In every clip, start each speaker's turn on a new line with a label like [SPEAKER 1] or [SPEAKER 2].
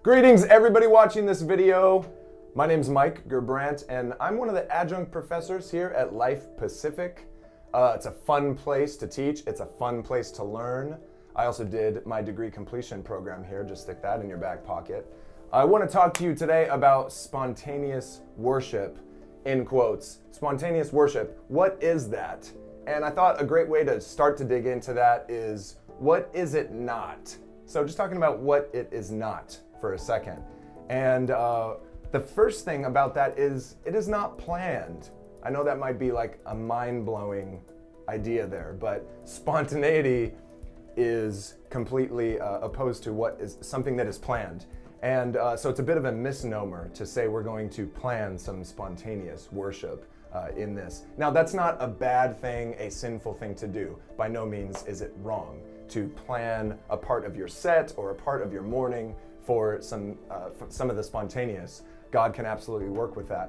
[SPEAKER 1] Greetings everybody watching this video. My name's Mike Gebrannt and I'm one of the adjunct professors here at Life Pacific. It's a fun place to teach, it's a fun place to learn. I also did my degree completion program here, just stick that in your back pocket. I want to talk to you today about spontaneous worship, in quotes. Spontaneous worship, what is that? And I thought a great way to start to dig into that is, what is it not? So just talking about what it is not for a second. And the first thing about that is, it is not planned. I know that might be like a mind-blowing idea there, but spontaneity is completely opposed to what is something that is planned. And so it's a bit of a misnomer to say we're going to plan some spontaneous worship in this. Now that's not a bad thing, a sinful thing to do. By no means is it wrong to plan a part of your set or a part of your morning for some of the spontaneous. God can absolutely work with that.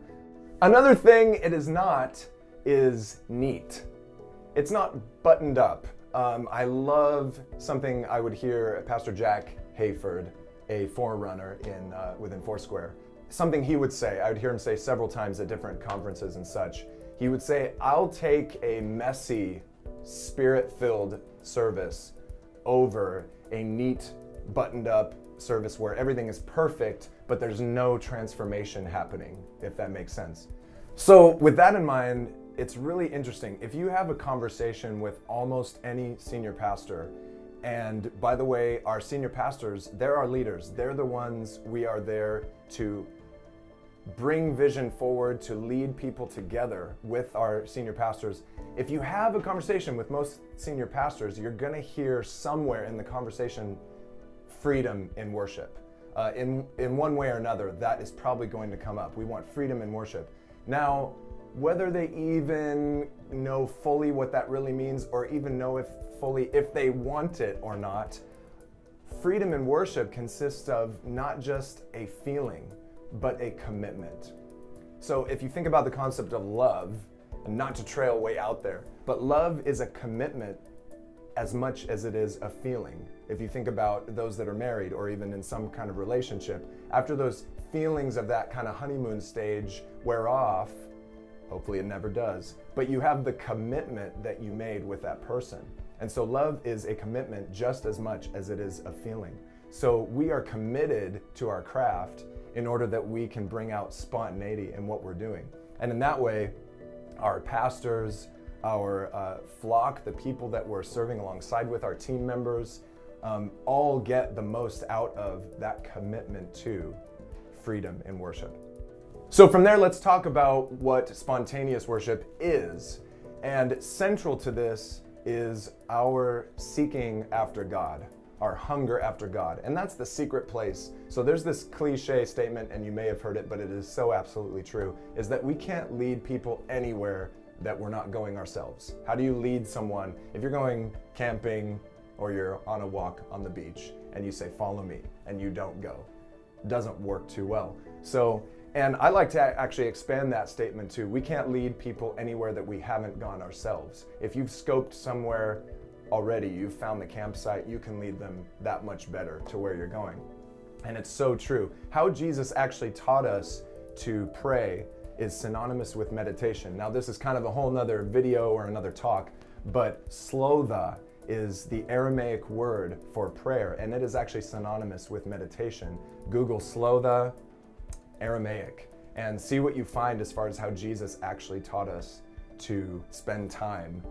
[SPEAKER 1] Another thing it is not is neat. It's not buttoned up. I love something I would hear Pastor Jack Hayford, a forerunner within Foursquare, something he would say, I would hear him say several times at different conferences and such. He would say, I'll take a messy, spirit-filled service over a neat, buttoned up service where everything is perfect, but there's no transformation happening, if that makes sense. So with that in mind, it's really interesting. If you have a conversation with almost any senior pastor, and by the way, our senior pastors, they're our leaders. They're the ones we are there to bring vision forward, to lead people together with our senior pastors. If you have a conversation with most senior pastors, you're gonna hear somewhere in the conversation freedom in worship. In one way or another, that is probably going to come up. We want freedom in worship. Now, whether they even know fully what that really means, or even know if they want it or not, freedom in worship consists of not just a feeling, but a commitment. So if you think about the concept of love, and not to trail way out there, but love is a commitment as much as it is a feeling. If you think about those that are married or even in some kind of relationship, after those feelings of that kind of honeymoon stage wear off, hopefully it never does, but you have the commitment that you made with that person. And so love is a commitment just as much as it is a feeling. So we are committed to our craft in order that we can bring out spontaneity in what we're doing. And in that way, our pastors, our flock, the people that we're serving alongside with, our team members, all get the most out of that commitment to freedom in worship. So from there, let's talk about what spontaneous worship is. And central to this is our seeking after God, our hunger after God. And that's the secret place. So there's this cliche statement, and you may have heard it, but it is so absolutely true, is that we can't lead people anywhere that we're not going ourselves. How do you lead someone if you're going camping or you're on a walk on the beach and you say, follow me, and you don't go? It doesn't work too well. So, and I like to actually expand that statement too. We can't lead people anywhere that we haven't gone ourselves. If you've scoped somewhere already, you've found the campsite, you can lead them that much better to where you're going. And it's so true. How Jesus actually taught us to pray is synonymous with meditation. Now this is kind of a whole nother video or another talk, but slotha is the Aramaic word for prayer, and it is actually synonymous with meditation. Google slotha Aramaic and see what you find as far as how Jesus actually taught us to spend time,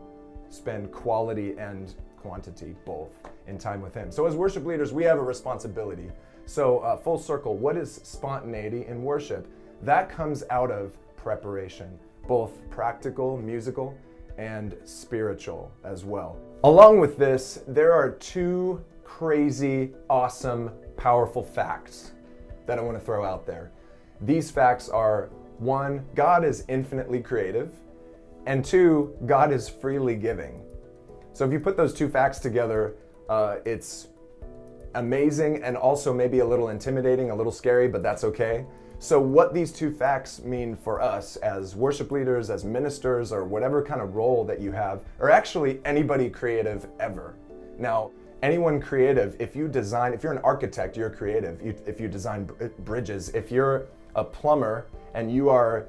[SPEAKER 1] spend quality and quantity both in time with Him. So as worship leaders, we have a responsibility. So full circle, what is spontaneity in worship? That comes out of preparation, both practical, musical, and spiritual as well. Along with this, there are two crazy, awesome, powerful facts that I want to throw out there. These facts are, one, God is infinitely creative, and two, God is freely giving. So if you put those two facts together, it's amazing and also maybe a little intimidating, a little scary, but that's okay. So what these two facts mean for us as worship leaders, as ministers, or whatever kind of role that you have, or actually anybody creative ever. Now, anyone creative, if you're an architect, you're creative. If you design bridges, if you're a plumber and you are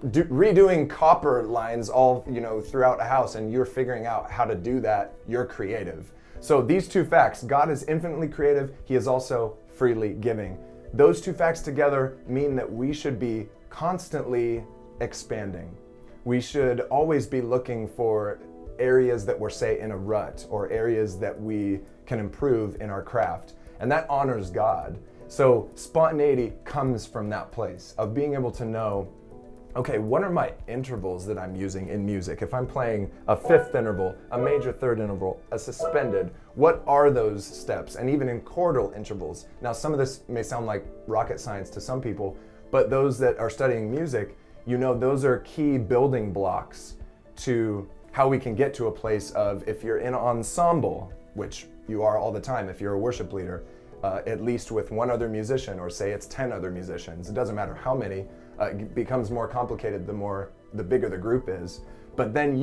[SPEAKER 1] redoing copper lines all throughout a house and you're figuring out how to do that, you're creative. So these two facts, God is infinitely creative, he is also freely giving. Those two facts together mean that we should be constantly expanding. We should always be looking for areas that we're, say, in a rut, or areas that we can improve in our craft. And that honors God. So spontaneity comes from that place of being able to know, okay, what are my intervals that I'm using in music? If I'm playing a fifth interval, a major third interval, a suspended, what are those steps? And even in chordal intervals. Now, some of this may sound like rocket science to some people, but those that are studying music, those are key building blocks to how we can get to a place of, if you're in ensemble, which you are all the time if you're a worship leader, at least with one other musician, or say it's 10 other musicians, it doesn't matter how many, it becomes more complicated the bigger the group is. But then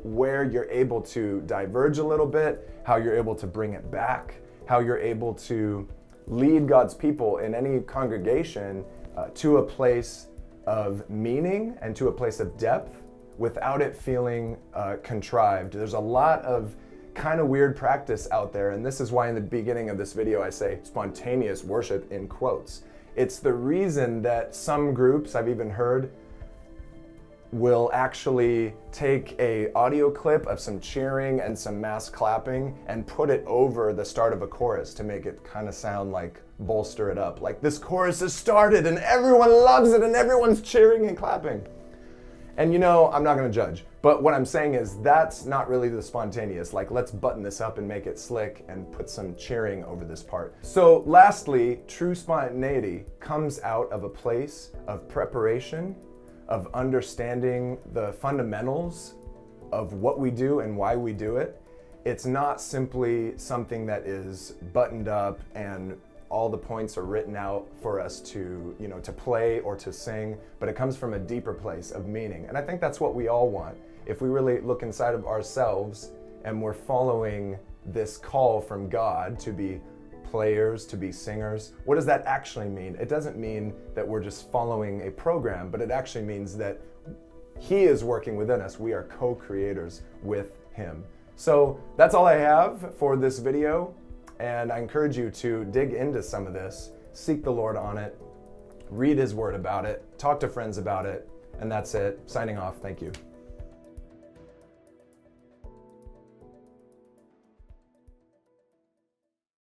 [SPEAKER 1] where you're able to diverge a little bit, how you're able to bring it back, how you're able to lead God's people in any congregation to a place of meaning and to a place of depth without it feeling contrived. There's a lot of kind of weird practice out there, and this is why in the beginning of this video I say spontaneous worship in quotes. It's the reason that some groups, I've even heard, will actually take a audio clip of some cheering and some mass clapping and put it over the start of a chorus to make it kind of sound like, bolster it up. Like, this chorus has started and everyone loves it and everyone's cheering and clapping. And I'm not going to judge, but what I'm saying is that's not really the spontaneous, like, let's button this up and make it slick and put some cheering over this part. So lastly, true spontaneity comes out of a place of preparation, of understanding the fundamentals of what we do and why we do it. It's not simply something that is buttoned up and all the points are written out for us to play or to sing, but it comes from a deeper place of meaning. And I think that's what we all want. If we really look inside of ourselves and we're following this call from God to be players, to be singers, what does that actually mean? It doesn't mean that we're just following a program, but it actually means that He is working within us. We are co-creators with Him. So that's all I have for this video. And I encourage you to dig into some of this, seek the Lord on it, read His Word about it, talk to friends about it, and that's it. Signing off. Thank you.